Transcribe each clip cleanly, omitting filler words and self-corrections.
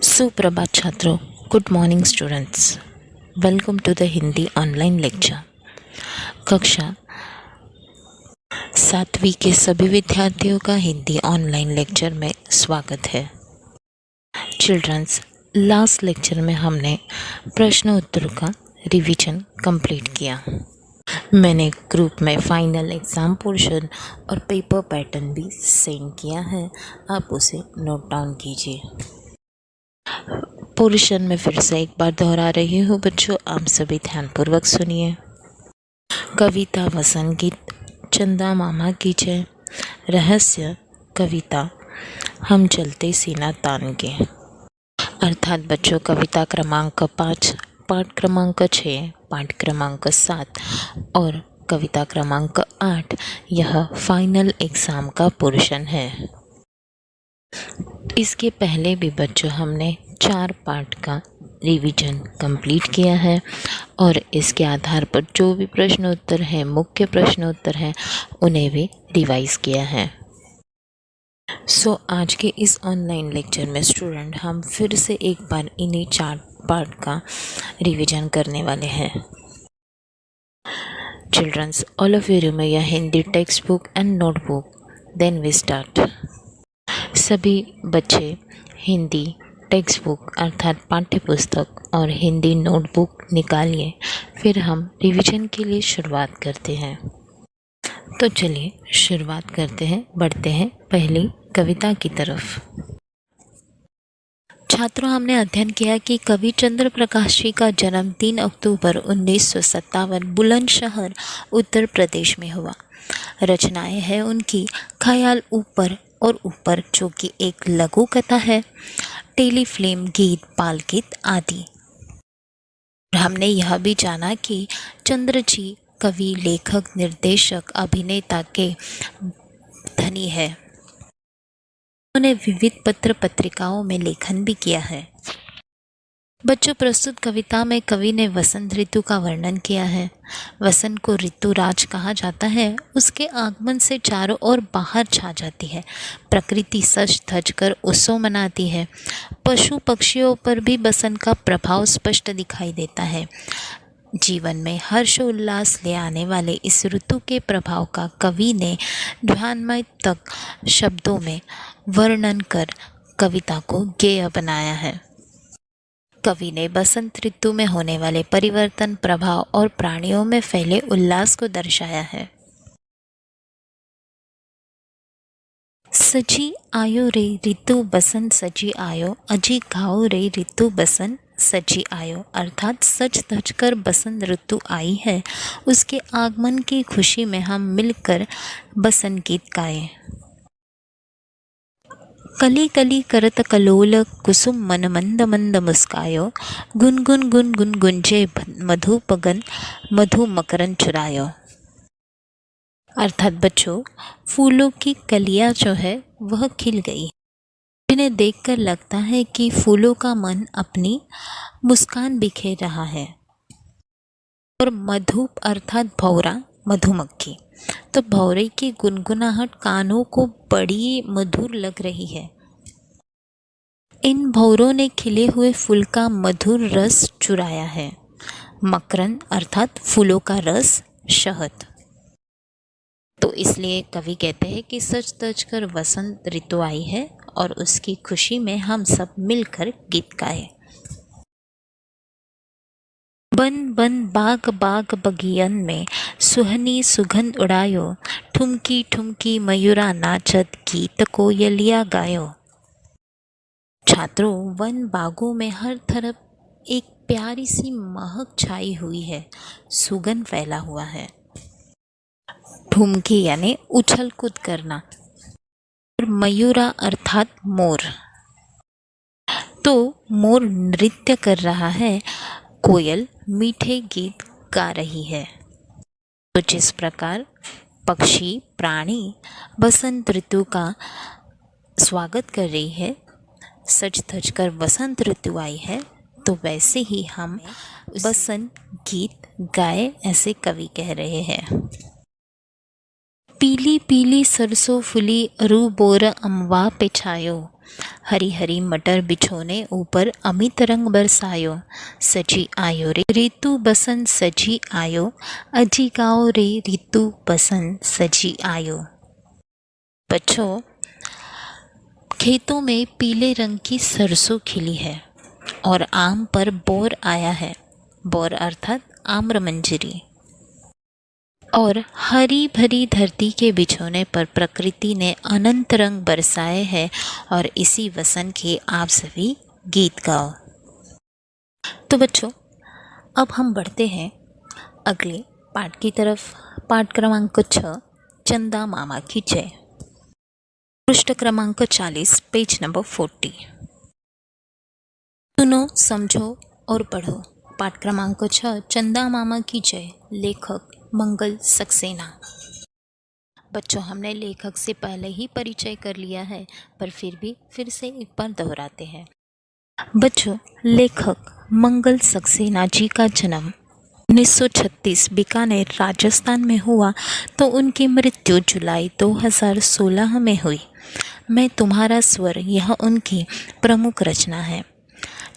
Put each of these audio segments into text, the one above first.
सुप्रभात छात्रों, good morning students. Welcome to the Hindi online lecture. कक्षा 7वीं के सभी विद्यार्थियों का हिंदी ऑनलाइन लेक्चर में स्वागत है। चिल्ड्रंस, लास्ट लेक्चर में हमने प्रश्न उत्तर का रिवीजन कंप्लीट किया। मैंने ग्रुप में फाइनल एग्ज़ाम पोर्शन और पेपर पैटर्न भी सेंड किया है, आप उसे नोट डाउन कीजिए। पोर्शन में फिर से एक बार दोहरा रही हूँ बच्चों, आप सभी ध्यानपूर्वक सुनिए। कविता वसंत गीत चंदा मामा की जय, रहस्य कविता हम चलते सीना तान के। अर्थात बच्चों कविता क्रमांक 5, पाठ क्रमांक 6, पाठ क्रमांक 7 और कविता क्रमांक 8 यह फाइनल एग्ज़ाम का पोर्शन है। इसके पहले भी बच्चों हमने 4 पार्ट का रिवीजन कंप्लीट किया है और इसके आधार पर जो भी प्रश्न उत्तर है, मुख्य प्रश्न उत्तर है, उन्हें भी रिवाइज किया है। आज के इस ऑनलाइन लेक्चर में स्टूडेंट हम फिर से एक बार इन्हीं 4 पार्ट का रिवीजन करने वाले हैं। चिल्ड्रंस, ऑल ऑफ यू में यह Hindi text book and notebook, then we start. सभी बच्चे हिंदी टेक्स्ट बुक अर्थात पाठ्य पुस्तक और हिंदी नोटबुक निकालिए, फिर हम रिवीजन के लिए शुरुआत करते हैं। तो चलिए शुरुआत करते हैं, बढ़ते हैं पहली कविता की तरफ। छात्रों, हमने अध्ययन किया कि कवि चंद्र प्रकाश जी का जन्म 3 अक्टूबर 1957 बुलंदशहर उत्तर प्रदेश में हुआ। रचनाएं हैं उनकी ख्याल ऊपर और ऊपर, जो कि एक लघु कथा है, टेलीफिल्म, गीत, बाल गीत आदि। हमने यह भी जाना कि चंद्र जी कवि, लेखक, निर्देशक, अभिनेता के धनी है। उन्होंने विविध पत्र पत्रिकाओं में लेखन भी किया है। बच्चों, प्रस्तुत कविता में कवि ने वसंत ऋतु का वर्णन किया है। वसंत को ऋतुराज कहा जाता है। उसके आगमन से चारों ओर बाहर छा जाती है। प्रकृति सज धज कर उत्सव मनाती है। पशु पक्षियों पर भी बसंत का प्रभाव स्पष्ट दिखाई देता है। जीवन में हर्ष उल्लास ले आने वाले इस ऋतु के प्रभाव का कवि ने ध्यानमय तक शब्दों में वर्णन कर कविता को गेय बनाया है। कवि ने बसंत ऋतु में होने वाले परिवर्तन, प्रभाव और प्राणियों में फैले उल्लास को दर्शाया है। सजी आयो रे ऋतु बसंत सजी आयो, अजी गाओ रे ऋतु बसंत सजी आयो। अर्थात सज धज कर बसंत ऋतु आई है, उसके आगमन की खुशी में हम मिलकर बसंत गीत गाएं। कली कली करत कलोल कुसुम मन मंद मंद मुस्कायो, गुनगुन गुनगुन गुंजे मधुपगन मधु मकरन चुरायो। अर्थात बच्चों, फूलों की कलियां जो है वह खिल गई, जिन्हें देखकर लगता है कि फूलों का मन अपनी मुस्कान बिखेर रहा है। और मधुप अर्थात भौरा, मधुमक्खी, तो भौरे की गुनगुनाहट कानों को बड़ी मधुर लग रही है। इन भौरों ने खिले हुए फूल का मधुर रस चुराया है। मकरंद अर्थात फूलों का रस, शहद। तो इसलिए कवि कहते हैं कि सच धज कर वसंत ऋतु आई है और उसकी खुशी में हम सब मिलकर गीत गाए। बन बन बाग बाग बगियन में सुहनी सुगंध उड़ायो, ठुमकी ठुमकी मयूरा नाचत गीत कोयलिया गायो। छात्रों, वन बागों में हर तरफ एक प्यारी सी महक छाई हुई है, सुगंध फैला हुआ है। ठुमकी यानी उछल कूद करना, और मयूरा अर्थात मोर, तो मोर नृत्य कर रहा है, कोयल मीठे गीत गा रही है। तो जिस प्रकार पक्षी, प्राणी बसंत ऋतु का स्वागत कर रही है, सज धज कर वसंत ऋतु आई है, तो वैसे ही हम बसंत गीत गाए, ऐसे कवि कह रहे हैं। पीली पीली सरसों फुली अरू बोर अमवा पे छायो, हरी हरी मटर बिछोने ऊपर अमित रंग बरसायो, सजी आयो रे ऋतु बसंत सजी आयो, अजी गाओ रे ऋतु बसंत सजी आयो। बच्चों, खेतों में पीले रंग की सरसों खिली है और आम पर बोर आया है, बोर अर्थात आम्रमंजरी। और हरी भरी धरती के बिछोने पर प्रकृति ने अनंत रंग बरसाए हैं और इसी वसंत के आप सभी गीत गाओ। तो बच्चों, अब हम बढ़ते हैं अगले पाठ की तरफ। पाठ क्रमांक 6, चंदा मामा की जय, पृष्ठ क्रमांक 40, पेज नंबर 40। सुनो, समझो और पढ़ो। पाठ क्रमांक 6, चंदा मामा की जय, लेखक मंगल सक्सेना। बच्चों, हमने लेखक से पहले ही परिचय कर लिया है, पर फिर से एक बार दोहराते हैं। बच्चों, लेखक मंगल सक्सेना जी का जन्म 1936 बीकानेर राजस्थान में हुआ तो उनकी मृत्यु जुलाई 2016 में हुई। मैं तुम्हारा स्वर, यह उनकी प्रमुख रचना है।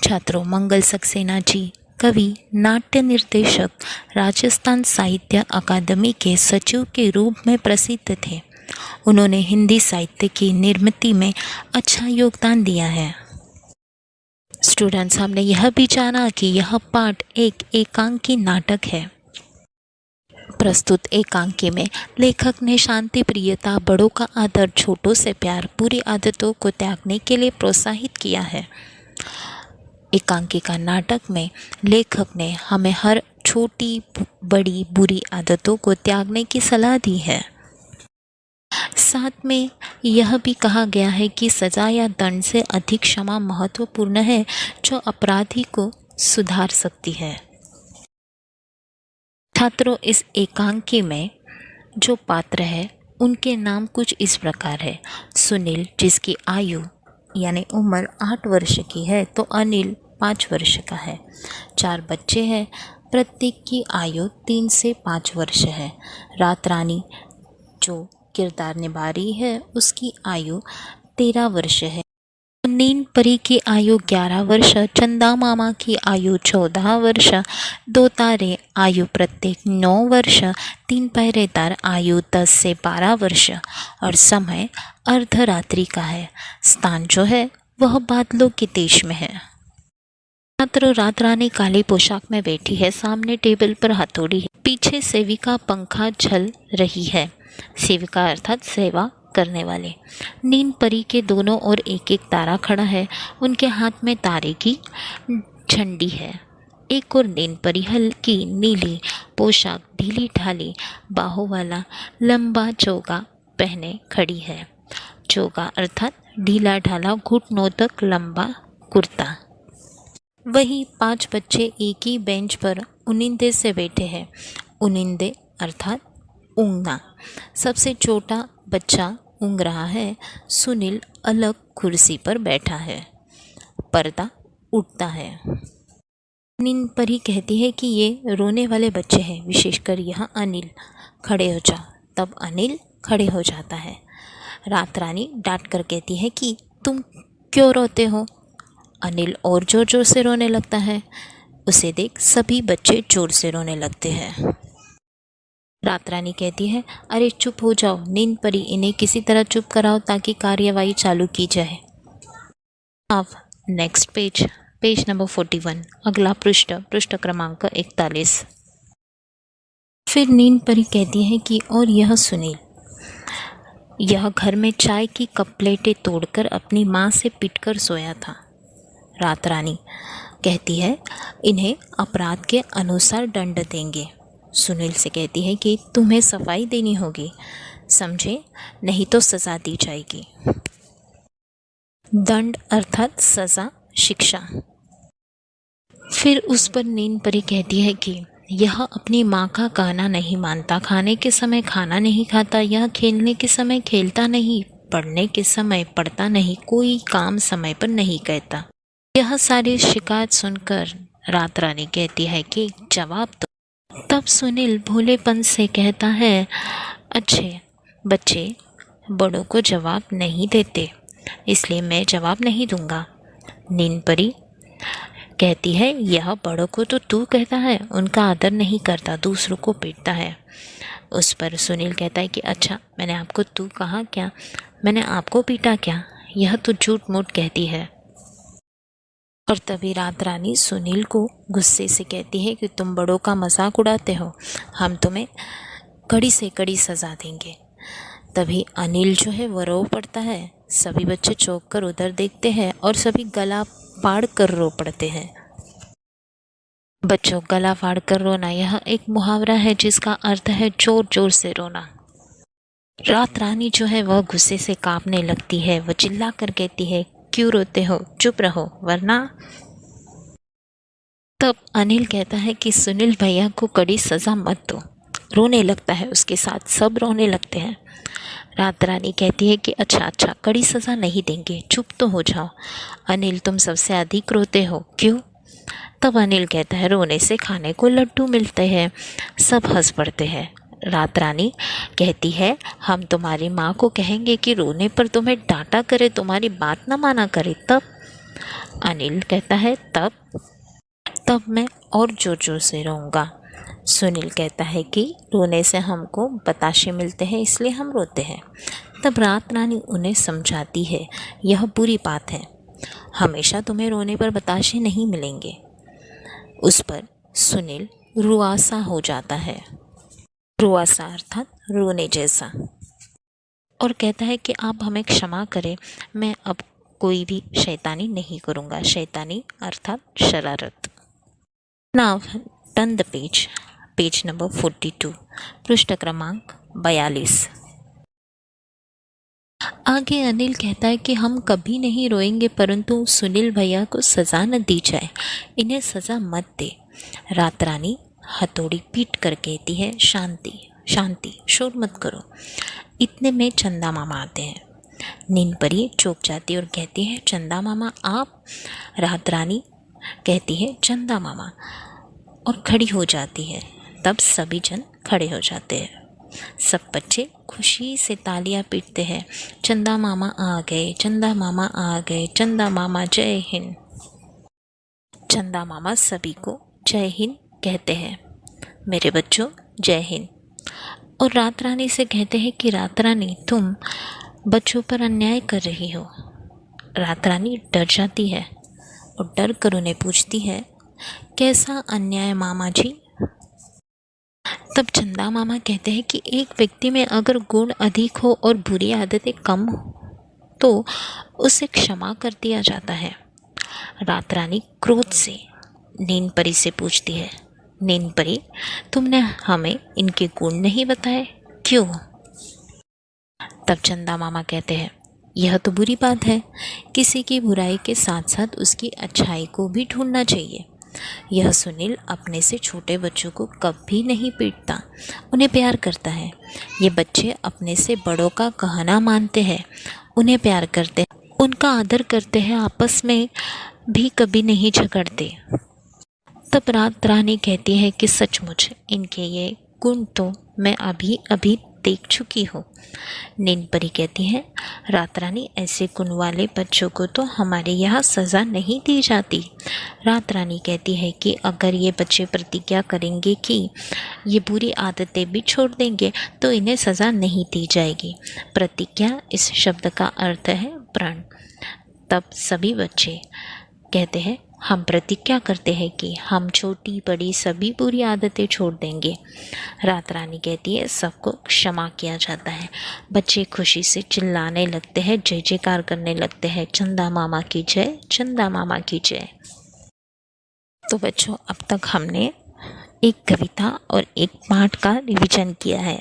छात्रों, मंगल सक्सेना जी कवि, नाट्य निर्देशक, राजस्थान साहित्य अकादमी के सचिव के रूप में प्रसिद्ध थे। उन्होंने हिंदी साहित्य की निर्मिति में अच्छा योगदान दिया है। स्टूडेंट्स, हमने यह भी जाना कि यह पाठ एक एकांकी नाटक है। प्रस्तुत एकांकी में लेखक ने शांति प्रियता, बड़ों का आदर, छोटों से प्यार, बुरी आदतों को त्यागने के लिए प्रोत्साहित किया है। एकांकिका नाटक में लेखक ने हमें हर छोटी बड़ी बुरी आदतों को त्यागने की सलाह दी है। साथ में यह भी कहा गया है कि सजा या दंड से अधिक क्षमा महत्वपूर्ण है, जो अपराधी को सुधार सकती है। छात्रों, इस एकांकी में जो पात्र है उनके नाम कुछ इस प्रकार है। सुनील, जिसकी आयु यानी उम्र 8 वर्ष की है, तो अनिल 5 वर्ष का है। 4 बच्चे हैं, प्रत्येक की आयु 3 से 5 वर्ष है। रात रानी जो किरदार निभा रही है उसकी आयु 13 वर्ष है। नींद परी की आयु 11 वर्ष, चंदा मामा की आयु 14 वर्ष, 2 तारे आयु प्रत्येक 9 वर्ष, 3 पहरेदार आयु 10 से 12 वर्ष और समय अर्धरात्रि का है। स्थान जो है वह बादलों के देश में है। छात्र, रात रानी काली पोशाक में बैठी है, सामने टेबल पर हथौड़ी है, पीछे सेविका पंखा झल रही है। सेविका अर्थात सेवा करने वाले। नींद परी के दोनों ओर एक एक तारा खड़ा है, उनके हाथ में तारे की झंडी है। एक और नींद परी हल्की नीली पोशाक, ढीली ढाली बाहों वाला लंबा चोगा पहने खड़ी है। चोगा अर्थात ढीला ढाला घुटनों तक लंबा कुर्ता। वही 5 बच्चे एक ही बेंच पर उनिंदे से बैठे हैं। उनिंदे अर्थात ऊँघना। सबसे छोटा बच्चा ऊँघ रहा है। सुनील अलग कुर्सी पर बैठा है। पर्दा उठता है। नींद परी कहती है कि ये रोने वाले बच्चे हैं, विशेषकर यह अनिल। खड़े हो जा। तब अनिल खड़े हो जाता है। रात रानी डांट कर कहती है कि तुम क्यों रोते हो। अनिल और जोर जोर से रोने लगता है। उसे देख सभी बच्चे जोर से रोने लगते हैं। रात रानी कहती है, अरे चुप हो जाओ। नींद परी, इन्हें किसी तरह चुप कराओ ताकि कार्यवाही चालू की जाए। अब नेक्स्ट पेज नंबर 41, अगला पृष्ठ क्रमांक 41। फिर नींद परी कहती है कि और यह सुनील, यह घर में चाय की कप प्लेटें तोड़कर अपनी माँ से पिटकर सोया था। रात रानी कहती है, इन्हें अपराध के अनुसार दंड देंगे। सुनील से कहती है कि तुम्हें सफाई देनी होगी, समझे, नहीं तो सज़ा दी जाएगी। दंड अर्थात सज़ा, शिक्षा। फिर उस पर नींद परी कहती है कि यह अपनी माँ का कहना नहीं मानता, खाने के समय खाना नहीं खाता, यह खेलने के समय खेलता नहीं, पढ़ने के समय पढ़ता नहीं, कोई काम समय पर नहीं कहता। यह सारी शिकायत सुनकर रात रानी कहती है कि जवाब दो। तब सुनील भोलेपन से कहता है, अच्छे बच्चे बड़ों को जवाब नहीं देते, इसलिए मैं जवाब नहीं दूंगा। नीन परी कहती है, यह बड़ों को तो तू कहता है, उनका आदर नहीं करता, दूसरों को पीटता है। उस पर सुनील कहता है कि अच्छा, मैंने आपको तू कहा क्या? मैंने आपको पीटा क्या? यह तो झूठ मूठ कहती है। और तभी रात रानी सुनील को गुस्से से कहती है कि तुम बड़ों का मजाक उड़ाते हो, हम तुम्हें कड़ी से कड़ी सज़ा देंगे। तभी अनिल जो है वो रो पड़ता है। सभी बच्चे चौंक कर उधर देखते हैं और सभी गला फाड़ कर रो पड़ते हैं। बच्चों, गला फाड़ कर रोना यह एक मुहावरा है जिसका अर्थ है जोर जोर से रोना। रात रानी जो है वह गुस्से से कांपने लगती है। वह चिल्ला कर कहती है, क्यों रोते हो? चुप रहो वरना। तब अनिल कहता है कि सुनील भैया को कड़ी सज़ा मत दो। रोने लगता है, उसके साथ सब रोने लगते हैं। रात रानी कहती है कि अच्छा, कड़ी सज़ा नहीं देंगे, चुप तो हो जाओ। अनिल, तुम सबसे अधिक रोते हो, क्यों? तब अनिल कहता है, रोने से खाने को लड्डू मिलते हैं। सब हंस पड़ते हैं। रात रानी कहती है, हम तुम्हारी माँ को कहेंगे कि रोने पर तुम्हें डांटा करे, तुम्हारी बात ना माना करे। तब अनिल कहता है, तब मैं और जोर जोर से रोऊंगा। सुनील कहता है कि रोने से हमको बताशे मिलते हैं, इसलिए हम रोते हैं। तब रात रानी उन्हें समझाती है, यह बुरी बात है, हमेशा तुम्हें रोने पर बताशे नहीं मिलेंगे। उस पर सुनील रुआसा हो जाता है। रुआसा अर्थात रोने जैसा, और कहता है कि आप हमें क्षमा करें, मैं अब कोई भी शैतानी नहीं करूँगा। शैतानी अर्थात शरारत। Now turn the page number 42, पृष्ठ क्रमांक 42। आगे अनिल कहता है कि हम कभी नहीं रोएंगे, परंतु सुनील भैया को सज़ा न दी जाए, इन्हें सज़ा मत दे। रात रानी हथौड़ी पीट कर कहती है, शांति शांति, शोर मत करो। इतने में चंदा मामा आते हैं। नीन परी चौंक जाती है और कहती है, चंदा मामा आप? रात रानी कहती है, चंदा मामा, और खड़ी हो जाती है। तब सभी जन खड़े हो जाते हैं। सब बच्चे खुशी से तालियां पीटते हैं। चंदा मामा आ गए, चंदा मामा आ गए, चंदा मामा जय हिंद। चंदा मामा सभी को जय हिंद कहते हैं। मेरे बच्चों, जय हिंद। और रात रानी से कहते हैं कि रात रानी, तुम बच्चों पर अन्याय कर रही हो। रात रानी डर जाती है और डर कर उन्हें पूछती है, कैसा अन्याय मामा जी? तब चंदा मामा कहते हैं कि एक व्यक्ति में अगर गुण अधिक हो और बुरी आदतें कम हो तो उसे क्षमा कर दिया जाता है। रात रानी क्रोध से नीन परी से पूछती है, नीन परी, तुमने हमें इनके गुण नहीं बताए, क्यों? तब चंदा मामा कहते हैं, यह तो बुरी बात है, किसी की बुराई के साथ साथ उसकी अच्छाई को भी ढूंढना चाहिए। यह सुनील अपने से छोटे बच्चों को कभी नहीं पीटता, उन्हें प्यार करता है। ये बच्चे अपने से बड़ों का कहना मानते हैं, उन्हें प्यार करते हैं, उनका आदर करते हैं, आपस में भी कभी नहीं झगड़ते। तब रात रानी कहती है कि सचमुच इनके ये गुण तो मैं अभी अभी देख चुकी हूँ। नीन परी कहती है, रात रानी, ऐसे गुण वाले बच्चों को तो हमारे यहाँ सज़ा नहीं दी जाती। रात रानी कहती है कि अगर ये बच्चे प्रतिज्ञा करेंगे कि ये बुरी आदतें भी छोड़ देंगे तो इन्हें सज़ा नहीं दी जाएगी। प्रतिज्ञा इस शब्द का अर्थ है प्रण। तब सभी बच्चे कहते हैं, हम प्रतिज्ञा करते हैं कि हम छोटी बड़ी सभी बुरी आदतें छोड़ देंगे। रात रानी कहती है, सबको क्षमा किया जाता है। बच्चे खुशी से चिल्लाने लगते हैं, जय जयकार करने लगते हैं, चंदा मामा की जय, चंदा मामा की जय। तो बच्चों, अब तक हमने एक कविता और एक पाठ का रिवीजन किया है,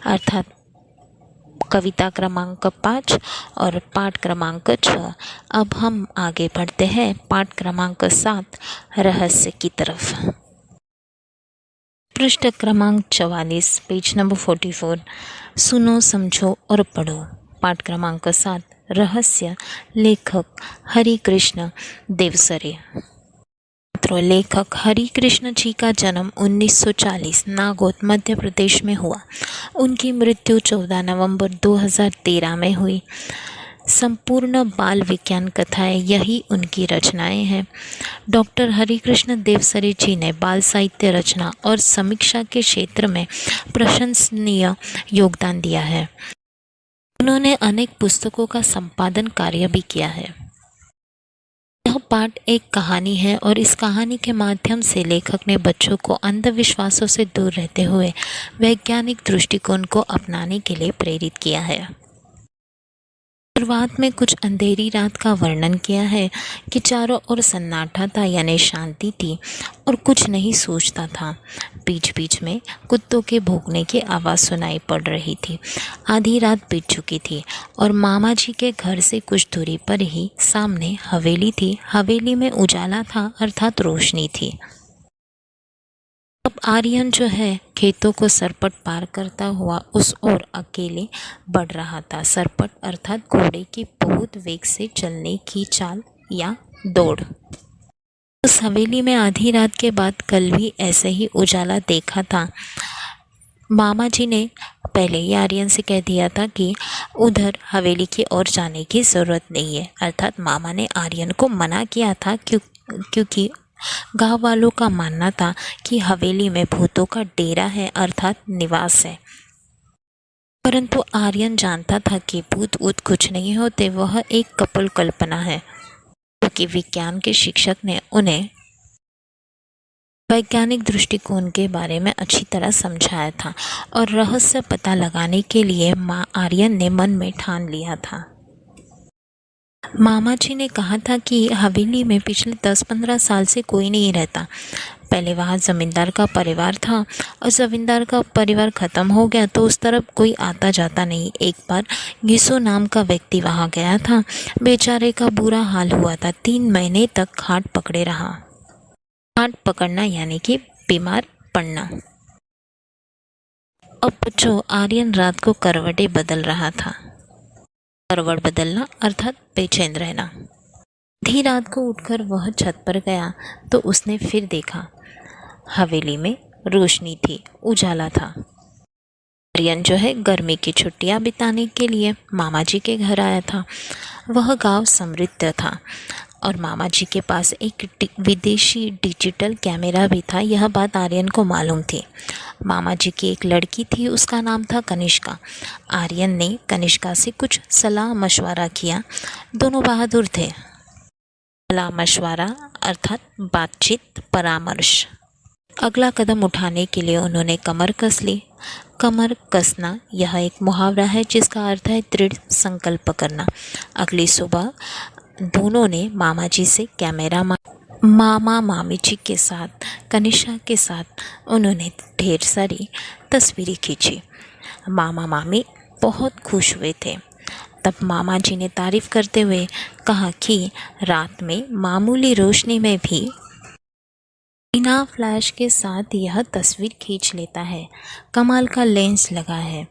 अर्थात कविता क्रमांक 5 और पाठ क्रमांक 6। अब हम आगे बढ़ते हैं पाठ क्रमांक 7 रहस्य की तरफ। पृष्ठ क्रमांक 44, पेज नंबर 44। सुनो, समझो और पढ़ो। पाठ क्रमांक 7 रहस्य, लेखक हरि कृष्ण देवसरे। मित्रों, लेखक हरि कृष्ण जी का जन्म 1940 नागौद मध्य प्रदेश में हुआ। उनकी मृत्यु 14 नवंबर 2013 में हुई। संपूर्ण बाल विज्ञान कथाएं यही उनकी रचनाएं हैं। डॉक्टर हरिकृष्ण देवसरे जी ने बाल साहित्य रचना और समीक्षा के क्षेत्र में प्रशंसनीय योगदान दिया है। उन्होंने अनेक पुस्तकों का संपादन कार्य भी किया है। यह पाठ एक कहानी है और इस कहानी के माध्यम से लेखक ने बच्चों को अंधविश्वासों से दूर रहते हुए वैज्ञानिक दृष्टिकोण को अपनाने के लिए प्रेरित किया है। शुरुआत में कुछ अंधेरी रात का वर्णन किया है कि चारों ओर सन्नाटा था, यानी शांति थी और कुछ नहीं सूझता था। बीच बीच में कुत्तों के भौंकने की आवाज़ सुनाई पड़ रही थी। आधी रात बीत चुकी थी और मामा जी के घर से कुछ दूरी पर ही सामने हवेली थी। हवेली में उजाला था, अर्थात रोशनी थी। अब आर्यन जो है खेतों को सरपट पार करता हुआ उस ओर अकेले बढ़ रहा था। सरपट अर्थात घोड़े की बहुत वेग से चलने की चाल या दौड़। उस हवेली में आधी रात के बाद कल भी ऐसे ही उजाला देखा था। मामा जी ने पहले ही आर्यन से कह दिया था कि उधर हवेली की ओर जाने की ज़रूरत नहीं है, अर्थात मामा ने आर्यन को मना किया था क्योंकि गांव वालों का मानना था कि हवेली में भूतों का डेरा है, अर्थात निवास है। परंतु आर्यन जानता था कि भूत ऊत कुछ नहीं होते, वह एक कपल कल्पना है, क्योंकि विज्ञान के शिक्षक ने उन्हें वैज्ञानिक दृष्टिकोण के बारे में अच्छी तरह समझाया था और रहस्य पता लगाने के लिए आर्यन ने मन में ठान लिया था। मामा जी ने कहा था कि हवेली में पिछले 10-15 साल से कोई नहीं रहता। पहले वहाँ ज़मींदार का परिवार था और ज़मींदार का परिवार ख़त्म हो गया तो उस तरफ कोई आता जाता नहीं। एक बार घिसो नाम का व्यक्ति वहाँ गया था। बेचारे का बुरा हाल हुआ था। 3 महीने तक खाट पकड़े रहा। खाट पकड़ना यानी कि बीमार पड़ना। अब बच्चों, आर्यन रात को करवटें बदल रहा था। करवट बदलना अर्थात बेचैन रहना। आधी रात को उठकर वह छत पर गया तो उसने फिर देखा, हवेली में रोशनी थी, उजाला था। आर्यन जो है गर्मी की छुट्टियां बिताने के लिए मामा जी के घर आया था। वह गांव समृद्ध था और मामा जी के पास एक विदेशी डिजिटल कैमरा भी था। यह बात आर्यन को मालूम थी। मामा जी की एक लड़की थी, उसका नाम था कनिष्का। आर्यन ने कनिष्का से कुछ सलाह मशवरा किया। दोनों बहादुर थे। सलाह मशवरा अर्थात बातचीत, परामर्श। अगला कदम उठाने के लिए उन्होंने कमर कस ली। कमर कसना यह एक मुहावरा है जिसका अर्थ है दृढ़ संकल्प करना। अगली सुबह दोनों ने मामा जी से कैमरा मामा मामी जी के साथ, कनिष्का के साथ उन्होंने ढेर सारी तस्वीरें खींची। मामा मामी बहुत खुश हुए थे। तब मामा जी ने तारीफ करते हुए कहा कि रात में मामूली रोशनी में भी बिना फ्लैश के साथ यह तस्वीर खींच लेता है। कमाल का लेंस लगा है।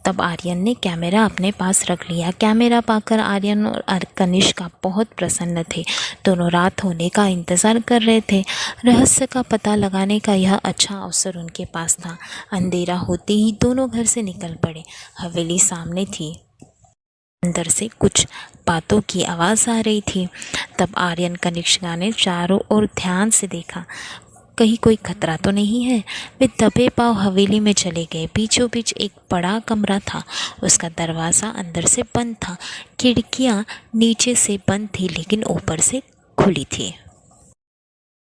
तब आर्यन ने कैमरा अपने पास रख लिया। कैमरा पाकर आर्यन और कनिष्का बहुत प्रसन्न थे। दोनों रात होने का इंतज़ार कर रहे थे। रहस्य का पता लगाने का यह अच्छा अवसर उनके पास था। अंधेरा होते ही दोनों घर से निकल पड़े। हवेली सामने थी। अंदर से कुछ बातों की आवाज़ आ रही थी। तब आर्यन कनिष्का ने चारों ओर ध्यान से देखा, कहीं कोई खतरा तो नहीं है। वे दबे पांव हवेली में चले गए। बीचों बीच एक बड़ा कमरा था। उसका दरवाज़ा अंदर से बंद था। खिड़कियां नीचे से बंद थी लेकिन ऊपर से खुली थी।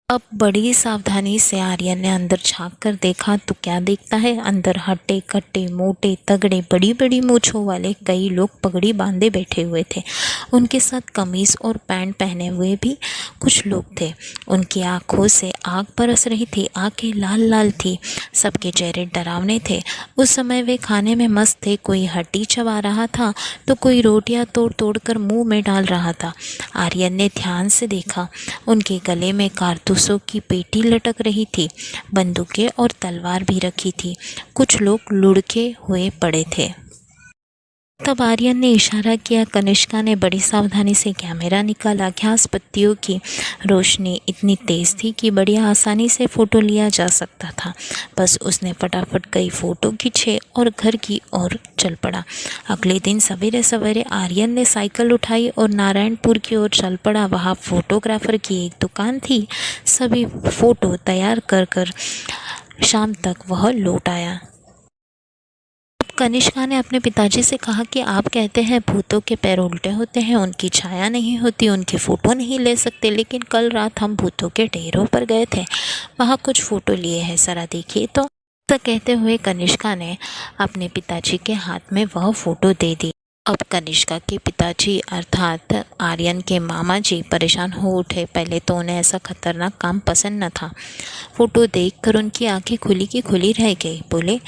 अब बड़ी सावधानी से आर्यन ने अंदर झांक कर देखा तो क्या देखता है, अंदर हट्टे कट्टे मोटे तगड़े बड़ी बड़ी मूंछों वाले कई लोग पगड़ी बांधे बैठे हुए थे। उनके साथ कमीज और पैंट पहने हुए भी कुछ लोग थे। उनकी आंखों से आग बरस रही थी। आंखें लाल लाल थी। सबके चेहरे डरावने थे। उस समय वे खाने में मस्त थे। कोई हड्डी चबा रहा था तो कोई रोटियां तोड़ तोड़ कर मुँह में डाल रहा था। आर्यन ने ध्यान से देखा। उनके गले में कारतूसों की पेटी लटक रही थी। बंदूकें और तलवार भी रखी थी। कुछ लोग लुढ़के हुए पड़े थे। तब आर्यन ने इशारा किया। कनिष्का ने बड़ी सावधानी से कैमरा निकाला। घास पत्तियों की रोशनी इतनी तेज़ थी कि बड़ी आसानी से फ़ोटो लिया जा सकता था। बस उसने फटाफट कई फ़ोटो खींचे और घर की ओर चल पड़ा। अगले दिन सवेरे सवेरे आर्यन ने साइकिल उठाई और नारायणपुर की ओर चल पड़ा। वहाँ फोटोग्राफर की एक दुकान थी। सभी फ़ोटो तैयार कर शाम तक वह लौट आया। कनिष्का ने अपने पिताजी से कहा कि आप कहते हैं भूतों के पैर उल्टे होते हैं, उनकी छाया नहीं होती, उनकी फ़ोटो नहीं ले सकते, लेकिन कल रात हम भूतों के डेरों पर गए थे, वहाँ कुछ फ़ोटो लिए हैं, ज़रा देखिए तो। कहते हुए कनिष्का ने अपने पिताजी के हाथ में वह फ़ोटो दे दी। अब कनिष्का के पिताजी अर्थात आर्यन के मामा जी परेशान हो उठे। पहले तो उन्हें ऐसा खतरनाक काम पसंद न था। फ़ोटो देखकर उनकी आंखें खुली की खुली रह गई। बोले,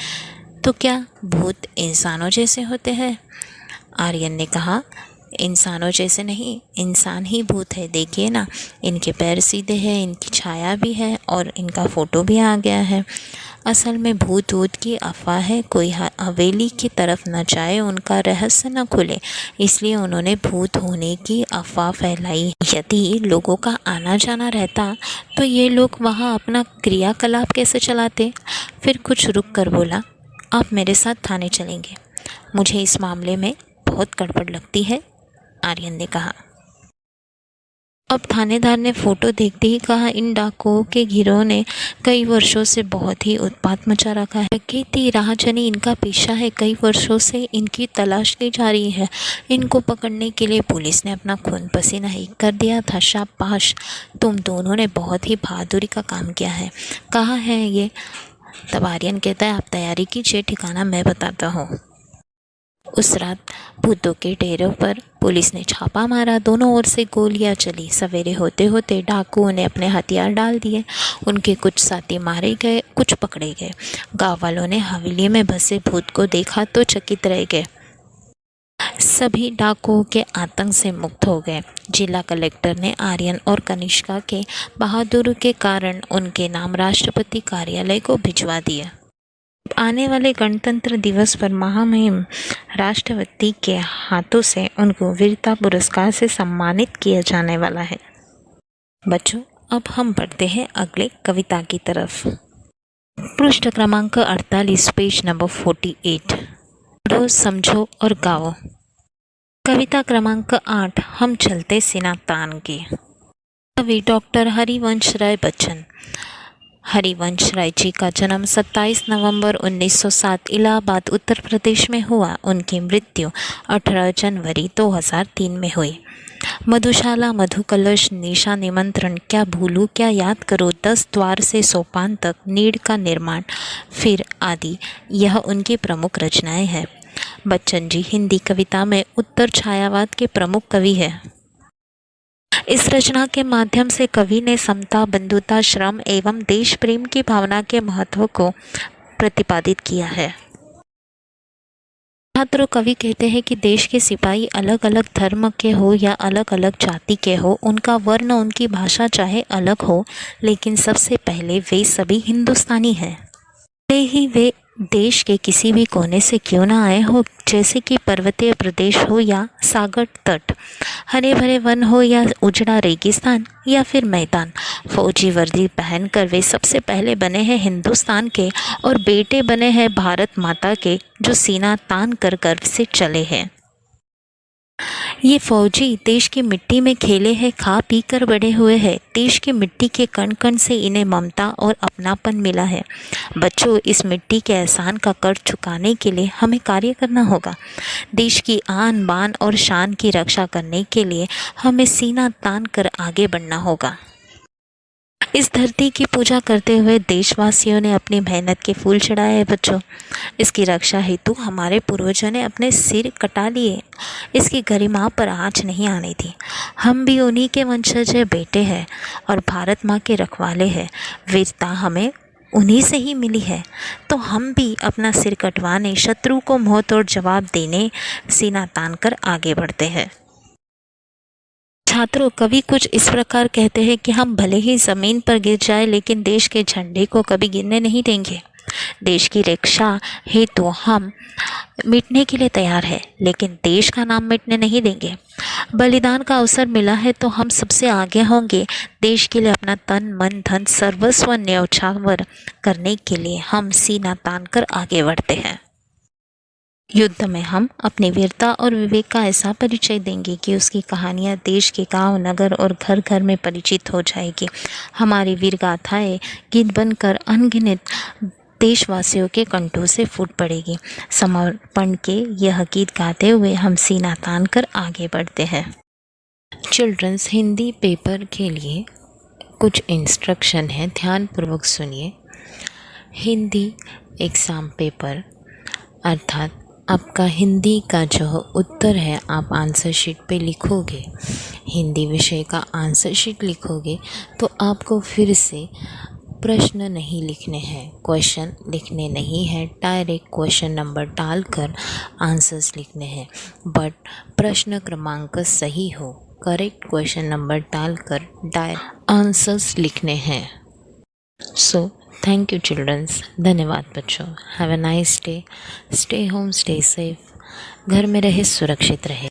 तो क्या भूत इंसानों जैसे होते हैं? आर्यन ने कहा, इंसानों जैसे नहीं, इंसान ही भूत है। देखिए ना, इनके पैर सीधे हैं, इनकी छाया भी है और इनका फ़ोटो भी आ गया है। असल में भूत वूत की अफवाह है। कोई हवेली की तरफ न जाए, उनका रहस्य न खुले, इसलिए उन्होंने भूत होने की अफवाह फैलाई। यदि लोगों का आना जाना रहता तो ये लोग वहाँ अपना क्रियाकलाप कैसे चलाते? फिर कुछ रुक कर बोला, आप मेरे साथ थाने चलेंगे, मुझे इस मामले में बहुत गड़बड़ लगती है, आर्यन ने कहा। अब थानेदार ने फ़ोटो देखते ही कहा, इन डाकुओं के गिरोह ने कई वर्षों से बहुत ही उत्पात मचा रखा है। खेती राहजनी इनका पेशा है। कई वर्षों से इनकी तलाश ली जा रही है। इनको पकड़ने के लिए पुलिस ने अपना खून पसीना एक कर दिया था। शाबाश, तुम दोनों ने बहुत ही बहादुरी का काम किया है। कहाँ है ये? तब आर्यन कहता है, आप तैयारी कीजिए, ठिकाना मैं बताता हूँ। उस रात भूतों के डेरों पर पुलिस ने छापा मारा। दोनों ओर से गोलियां चली। सवेरे होते होते डाकुओं ने अपने हथियार डाल दिए। उनके कुछ साथी मारे गए, कुछ पकड़े गए। गांव वालों ने हवेली में बसे भूत को देखा तो चकित रह गए। सभी डाकुओं के आतंक से मुक्त हो गए। जिला कलेक्टर ने आर्यन और कनिष्का के बहादुरी के कारण उनके नाम राष्ट्रपति कार्यालय को भिजवा दिया। आने वाले गणतंत्र दिवस पर महामहिम राष्ट्रपति के हाथों से उनको वीरता पुरस्कार से सम्मानित किया जाने वाला है। बच्चों, अब हम बढ़ते हैं अगले कविता की तरफ। पृष्ठ क्रमांक 48, पेज नंबर 48। पढ़ो, समझो और गाओ। कविता क्रमांक 8, हम चलते सीना तान के। कवि डॉक्टर हरिवंश राय बच्चन। हरिवंश राय जी का जन्म 27 नवंबर 1907 इलाहाबाद उत्तर प्रदेश में हुआ। उनकी मृत्यु 18 जनवरी 2003 में हुई। मधुशाला, मधुकलश, निशा निमंत्रण, क्या भूलूं क्या याद करो, 10 द्वार से सोपान तक, नीड़ का निर्माण, फिर आदि, यह उनकी प्रमुख रचनाएं हैं। बच्चन जी हिंदी कविता में उत्तर छायावाद के प्रमुख कवि हैं। इस रचना के माध्यम से कवि ने समता, बंधुता, श्रम एवं देश प्रेम की भावना के महत्व को प्रतिपादित किया है। छात्रों, कवि कहते हैं कि देश के सिपाही अलग अलग धर्म के हो या अलग अलग जाति के हो, उनका वर्ण, उनकी भाषा चाहे अलग हो, लेकिन सबसे पहले वे सभी हिंदुस्तानी हैं। भले ही वे देश के किसी भी कोने से क्यों ना आए हो, जैसे कि पर्वतीय प्रदेश हो या सागर तट, हरे भरे वन हो या उजड़ा रेगिस्तान या फिर मैदान, फौजी वर्दी पहनकर वे सबसे पहले बने हैं हिंदुस्तान के और बेटे बने हैं भारत माता के, जो सीना तान कर गर्व से चले हैं। ये फौजी देश की मिट्टी में खेले हैं, खा पी कर बड़े हुए हैं। देश की मिट्टी के कण कण से इन्हें ममता और अपनापन मिला है। बच्चों, इस मिट्टी के एहसान का कर्ज चुकाने के लिए हमें कार्य करना होगा। देश की आन बान और शान की रक्षा करने के लिए हमें सीना तान कर आगे बढ़ना होगा। इस धरती की पूजा करते हुए देशवासियों ने अपनी मेहनत के फूल चढ़ाए हैं। बच्चों, इसकी रक्षा हेतु हमारे पूर्वजों ने अपने सिर कटा लिए। इसकी गरिमा पर आँच नहीं आने दी। हम भी उन्हीं के वंशज बेटे हैं और भारत माँ के रखवाले हैं। वीरता हमें उन्हीं से ही मिली है, तो हम भी अपना सिर कटवाने, शत्रु को मुँह तोड़ जवाब देने सीना तान कर आगे बढ़ते हैं। छात्रों, कवि कुछ इस प्रकार कहते हैं कि हम भले ही ज़मीन पर गिर जाए, लेकिन देश के झंडे को कभी गिरने नहीं देंगे। देश की रक्षा हेतु हम मिटने के लिए तैयार है, लेकिन देश का नाम मिटने नहीं देंगे। बलिदान का अवसर मिला है तो हम सबसे आगे होंगे। देश के लिए अपना तन मन धन सर्वस्व न्यौछावर करने के लिए हम सीना तान कर आगे बढ़ते हैं। युद्ध में हम अपनी वीरता और विवेक का ऐसा परिचय देंगे कि उसकी कहानियाँ देश के गांव, नगर और घर घर में परिचित हो जाएगी। हमारी वीर गाथाएँ गीत बनकर अनगिनत देशवासियों के कंठों से फूट पड़ेगी। समर्पण के यह गीत गाते हुए हम सीना तान कर आगे बढ़ते हैं। चिल्ड्रंस हिंदी पेपर के लिए कुछ इंस्ट्रक्शन है, ध्यानपूर्वक सुनिए। हिंदी एग्ज़ाम पेपर अर्थात आपका हिंदी का जो उत्तर है आप आंसर शीट पे लिखोगे। हिंदी विषय का आंसर शीट लिखोगे तो आपको फिर से प्रश्न नहीं लिखने हैं, क्वेश्चन लिखने नहीं है, डायरेक्ट क्वेश्चन नंबर डालकर आंसर्स लिखने हैं। बट प्रश्न क्रमांक सही हो, करेक्ट क्वेश्चन नंबर डालकर डायरेक्ट आंसर्स लिखने हैं। सो थैंक यू चिल्ड्रंस, धन्यवाद बच्चों। Have a nice day, stay home, stay safe, घर में रहे, सुरक्षित रहे।